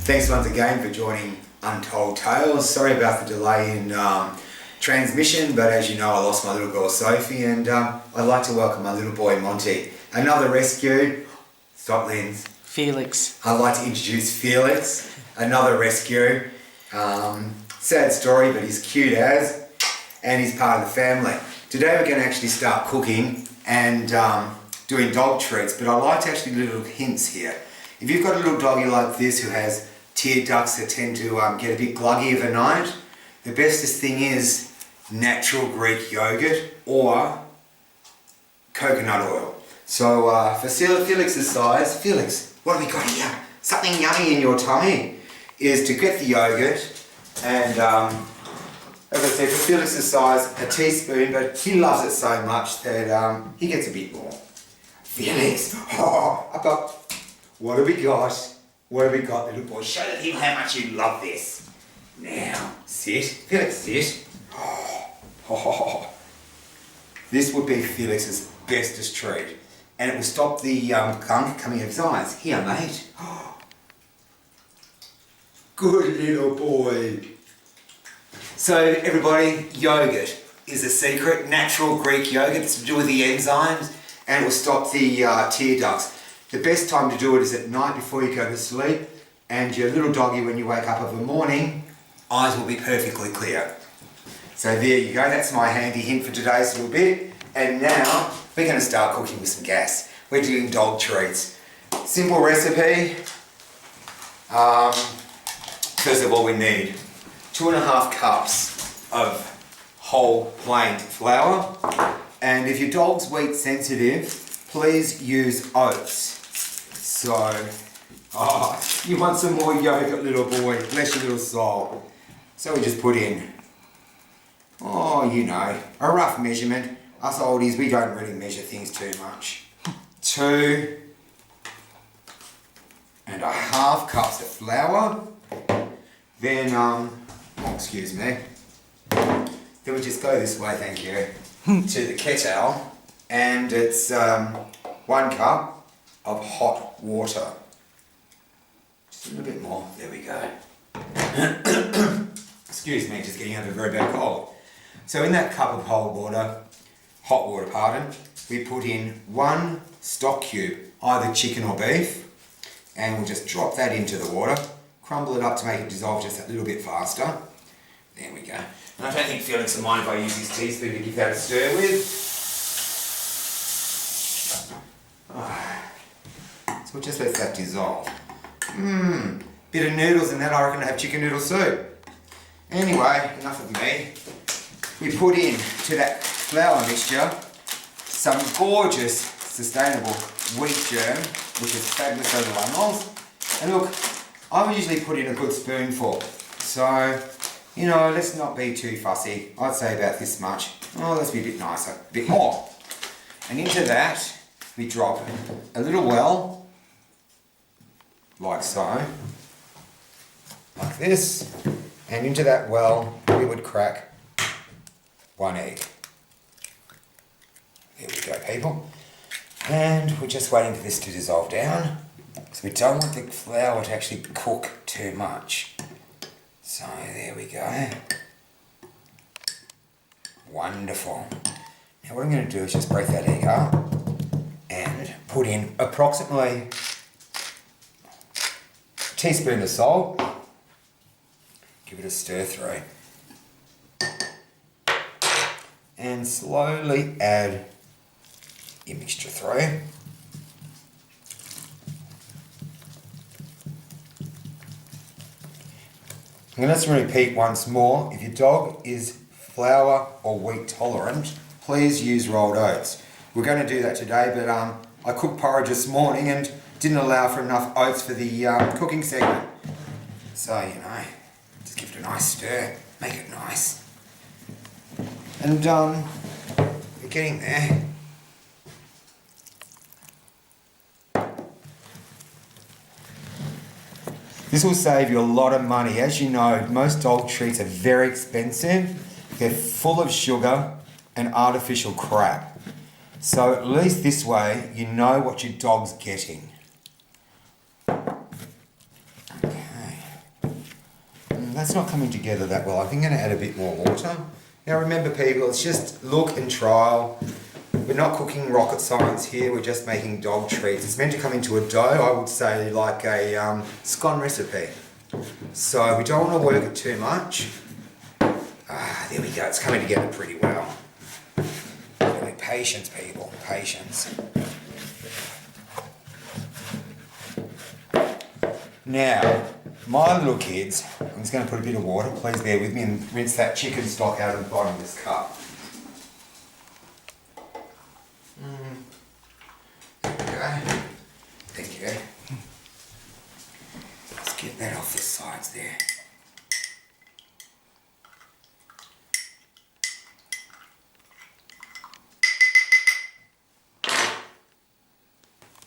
Thanks once again for joining Untold Tales. Sorry about the delay in transmission, but as you know, I lost my little girl Sophie, and I'd like to welcome my little boy Monty. Another rescue. Stop, Lens. Felix. I'd like to introduce Felix, another rescue. Sad story, but he's cute as, and he's part of the family. Today we're going to actually start cooking and doing dog treats, but I'd like to actually do little hints here. If you've got a little doggy like this who has tear ducts that tend to get a bit gluggy overnight, the bestest thing is natural Greek yogurt or coconut oil. So for Felix's size, Felix, what have we got here? Something yummy in your tummy. Is to get the yogurt and as I said, for Felix's size, a teaspoon, but he loves it so much that he gets a bit more. Felix, what have we got? What have we got, little boy? Show him how much you love this. Now, sit. Felix, sit. This would be Felix's bestest treat, and it will stop the gunk coming out of his eyes. Here, mate. Good little boy. So, everybody, yogurt is a secret. Natural Greek yogurt. It's to do with the enzymes, and it will stop the tear ducts. The best time to do it is at night before you go to sleep, and your little doggy, when you wake up of a morning, eyes will be perfectly clear. So there you go, that's my handy hint for today's little bit. And now we're going to start cooking with some gas. We're doing dog treats. Simple recipe. First of all, we need 2.5 cups of whole plain flour. And if your dog's wheat sensitive, please use oats. So, you want some more yogurt, little boy, bless your little soul. So we just put in, a rough measurement. Us oldies, we don't really measure things too much. 2.5 cups of flour. Then, excuse me. Then we just go this way, thank you, to the kettle. And it's 1 cup of hot water. Just a little bit more. There we go. Excuse me, just getting over a very bad cold. So in that cup of hot water, we put in 1 stock cube, either chicken or beef, and we'll just drop that into the water, crumble it up to make it dissolve just a little bit faster. There we go. And I don't think Felix will mind if I use his teaspoon to give that a stir with. So we'll just let that dissolve. Bit of noodles in that, I reckon I have chicken noodle soup. Anyway, enough of me. We put in to that flour mixture some gorgeous, sustainable wheat germ, which is fabulous over lamels. And look, I would usually put in a good spoonful. So, let's not be too fussy. I'd say about this much. Let's be a bit nicer, a bit more. And into that, we drop a little well, like so, like this, and into that well we would crack 1 egg. There we go, people. And we're just waiting for this to dissolve down, because we don't want the flour to actually cook too much. So there we go. Wonderful. Now what I'm going to do is just break that egg up and put in approximately a teaspoon of salt. Give it a stir through. And slowly add your mixture through. And let's repeat once more. If your dog is flour or wheat tolerant, please use rolled oats. We're going to do that today, but I cooked porridge this morning and didn't allow for enough oats for the cooking segment. So, just give it a nice stir, make it nice. And we're getting there. This will save you a lot of money. As you know, most dog treats are very expensive. They're full of sugar and artificial crap. So at least this way, you know what your dog's getting. Okay. it's not coming together that well. I think I'm going to add a bit more water. Now remember people, it's just look and trial. We're not cooking rocket science here, we're just making dog treats. It's meant to come into a dough, I would say like a scone recipe. So we don't want to work it too much. There we go, it's coming together pretty well. Patience people, patience. Now, my little kids, I'm just going to put a bit of water, please bear with me, and rinse that chicken stock out of the bottom of this cup. There we go. Thank you. Let's get that off the sides there.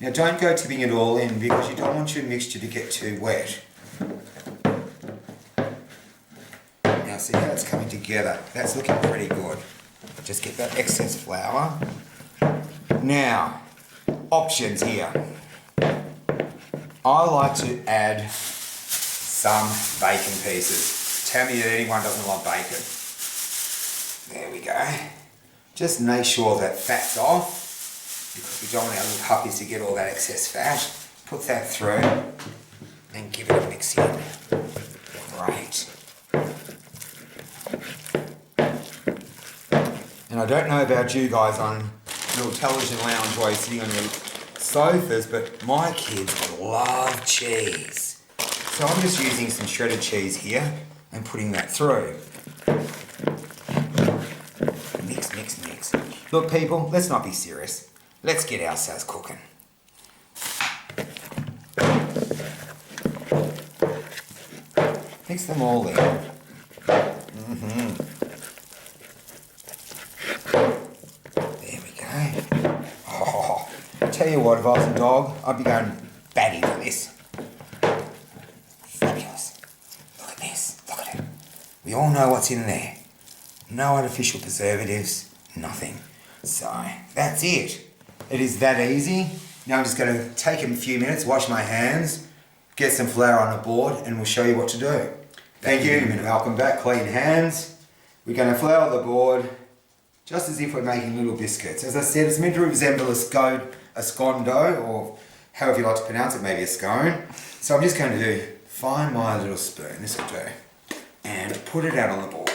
Now don't go tipping it all in because you don't want your mixture to get too wet. Now see how it's coming together? That's looking pretty good. Just get that excess flour. Now, options here. I like to add some bacon pieces. Tell me that anyone doesn't love bacon. There we go. Just make sure that fat's off, because we don't want our little puppies to get all that excess fat. Put that through and give it a mix in. Great. And I don't know about you guys on little television lounge while you're sitting on your sofas, but my kids love cheese. So I'm just using some shredded cheese here and putting that through. Mix, mix, mix. Look people, let's not be serious. Let's get ourselves cooking. Mix them all in. There we go. Oh, tell you what, if I was a dog, I'd be going batty for this. Fabulous. Look at this. Look at it. We all know what's in there. No artificial preservatives, nothing. So, that's it. It is that easy. Now I'm just going to take a few minutes, wash my hands, get some flour on a board, and we'll show you what to do. Thank you, and welcome back, clean hands. We're going to flour the board just as if we're making little biscuits. As I said, it's meant to resemble a scone dough, or however you like to pronounce it, maybe a scone. So I'm just going to find my little spoon, this will do, and put it out on the board,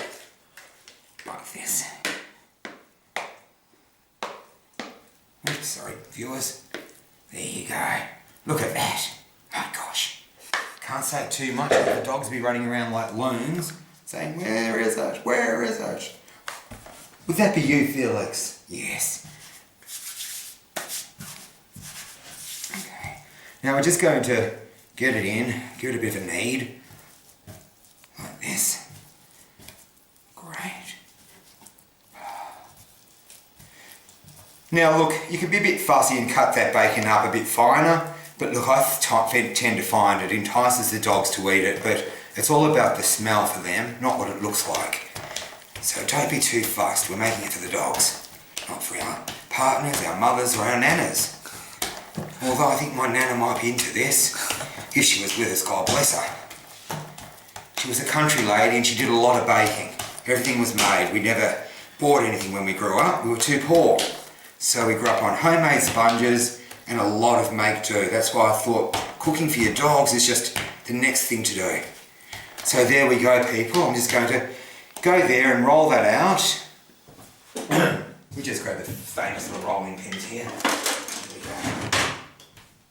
like this. Oops, sorry, viewers. There you go. Look at that. Oh gosh. Can't say too much, the dogs be running around like loons, saying, where is it? Where is it? Would that be you, Felix? Yes. Okay. Now we're just going to get it in, give it a bit of a knead. Like this. Great. Now look, you can be a bit fussy and cut that bacon up a bit finer, but look, I tend to find it entices the dogs to eat it, but it's all about the smell for them, not what it looks like. So don't be too fussed, we're making it for the dogs, not for our partners, our mothers or our nanas. Although I think my nana might be into this, if she was with us, God bless her. She was a country lady and she did a lot of baking. Everything was made, we never bought anything when we grew up, we were too poor. So we grew up on homemade sponges and a lot of make-do. That's why I thought cooking for your dogs is just the next thing to do. So there we go people, I'm just going to go there and roll that out. We just grab the famous little rolling pins here. There we go.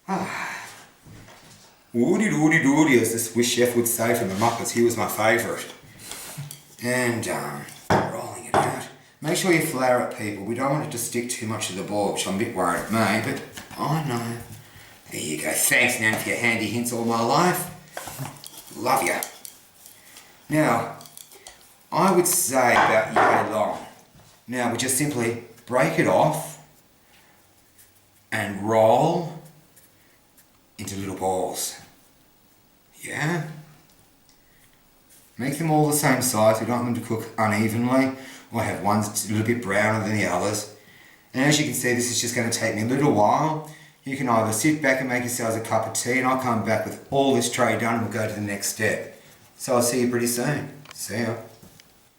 Ah. Woody doody doody, as the Swiss chef would say from the Muppets, he was my favourite. And rolling it out. Make sure you flour it people, we don't want it to stick too much to the board, which I'm a bit worried it may, but I know. There you go, thanks Nan for your handy hints all my life. Love ya. Now, I would say about yay long. Now we just simply break it off and roll into little balls. Yeah? Make them all the same size, we don't want them to cook unevenly. I have ones that's a little bit browner than the others. And as you can see, this is just going to take me a little while. You can either sit back and make yourselves a cup of tea and I'll come back with all this tray done and we'll go to the next step. So I'll see you pretty soon. See ya.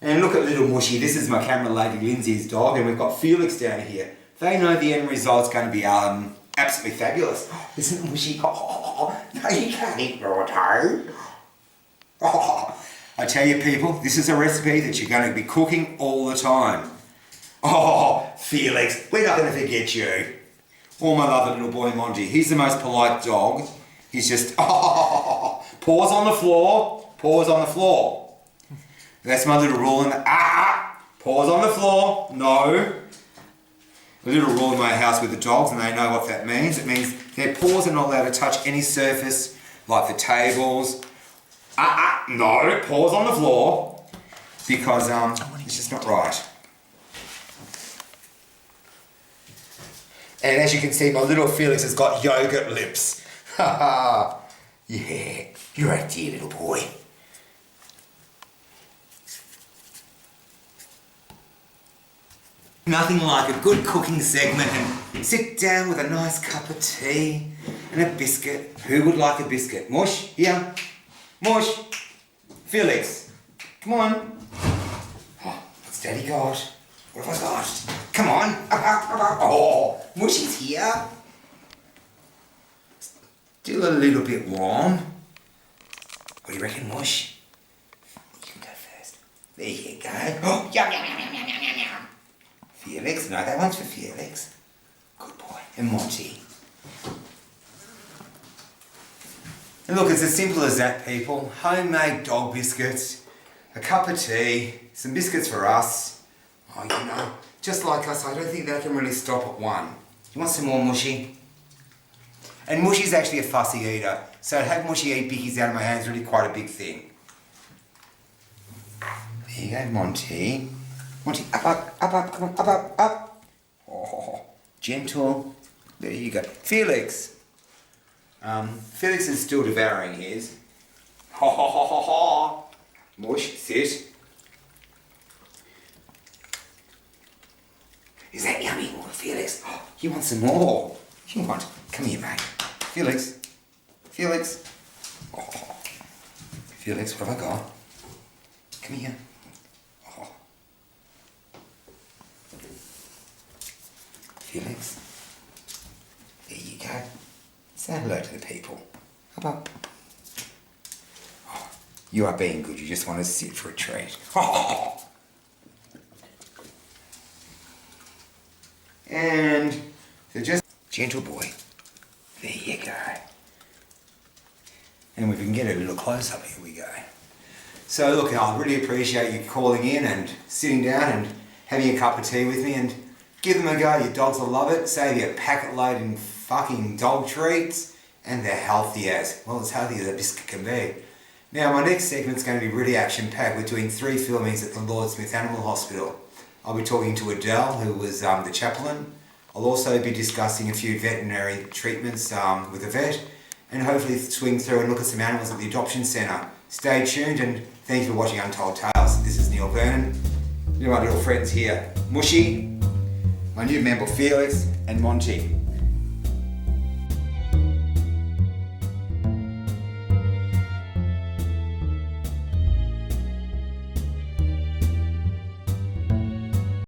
And look at little Mushy. This is my camera lady Lindsay's dog, and we've got Felix down here. They know the end result's going to be absolutely fabulous. Isn't it, Mushy? Oh, no, you can't eat raw toe. Oh, I tell you people, this is a recipe that you're going to be cooking all the time. Oh, Felix, we're not going to forget you. Or my lovely little boy Monty. He's the most polite dog. He's just, oh, paws on the floor, paws on the floor. That's my little rule in the, paws on the floor, no. A little rule in my house with the dogs, and they know what that means. It means their paws are not allowed to touch any surface, like the tables. No, paws on the floor, because it's just not right. And as you can see, my little Felix has got yogurt lips. Ha ha! Yeah, you're a dear little boy. Nothing like a good cooking segment and sit down with a nice cup of tea and a biscuit. Who would like a biscuit? Mush? Here? Mush? Felix? Come on. Oh, what's Daddy got? What have I got? Come on. Oh, Mushy's here. Still a little bit warm. What do you reckon, Mush? You can go first. There you go. Oh, yum, yum, yum, yum, yum, yum, yum. Felix? No, that one's for Felix. Good boy. And Monty. And look, it's as simple as that, people. Homemade dog biscuits, a cup of tea, some biscuits for us. Oh, you know, just like us, I don't think they can really stop at one. You want some more Mushy? And Mushy's actually a fussy eater, so to have Mushy eat bickies out of my hand is really quite a big thing. There you go, Monty. Monty, up, come on, up. Oh, gentle. There you go. Felix. Felix is still devouring his. Ha ha ha ha ha. Mush, sit. Is that yummy, Felix? Oh, you want some more? You want? Come here, mate. Felix. Oh. Felix, what have I got? Come here. Oh. Felix. There you go. Say hello to the people. Up. Oh, you are being good. You just want to sit for a treat. Oh. And so just gentle boy. There you go. And if we can get a little close up, here we go. So look, I really appreciate you calling in and sitting down and having a cup of tea with me, and give them a go. Your dogs will love it. Save you a packet load in fucking dog treats, and they're healthy as healthy as a biscuit can be. Now my next segment's going to be really action packed. We're doing 3 filmings at the Lord Smith Animal Hospital. I'll be talking to Adele, who was the chaplain. I'll also be discussing a few veterinary treatments with a vet, and hopefully swing through and look at some animals at the adoption centre. Stay tuned, and thanks for watching Untold Tales. This is Neil Vernon. My little friends here, Mushy, my new member Felix, and Monty.